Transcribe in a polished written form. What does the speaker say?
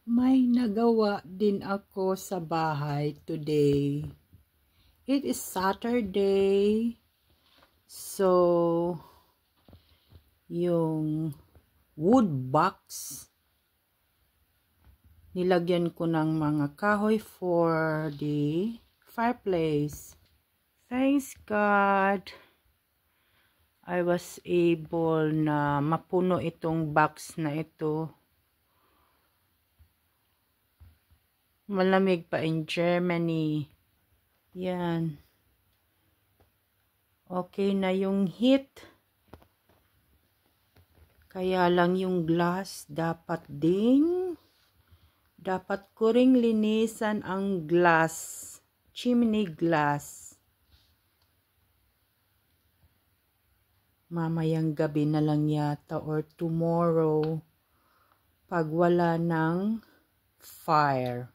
May nagawa din ako sa bahay today. It is Saturday. So, yung wood box, nilagyan ko ng mga kahoy for the fireplace. Thanks God, I was able na mapuno itong box na ito. Malamig pa in Germany. Yan. Okay na yung heat. Kaya lang yung glass dapat ko ring linisan ang glass. Chimney glass. Mamayang gabi na lang yata or tomorrow pag wala ng fire.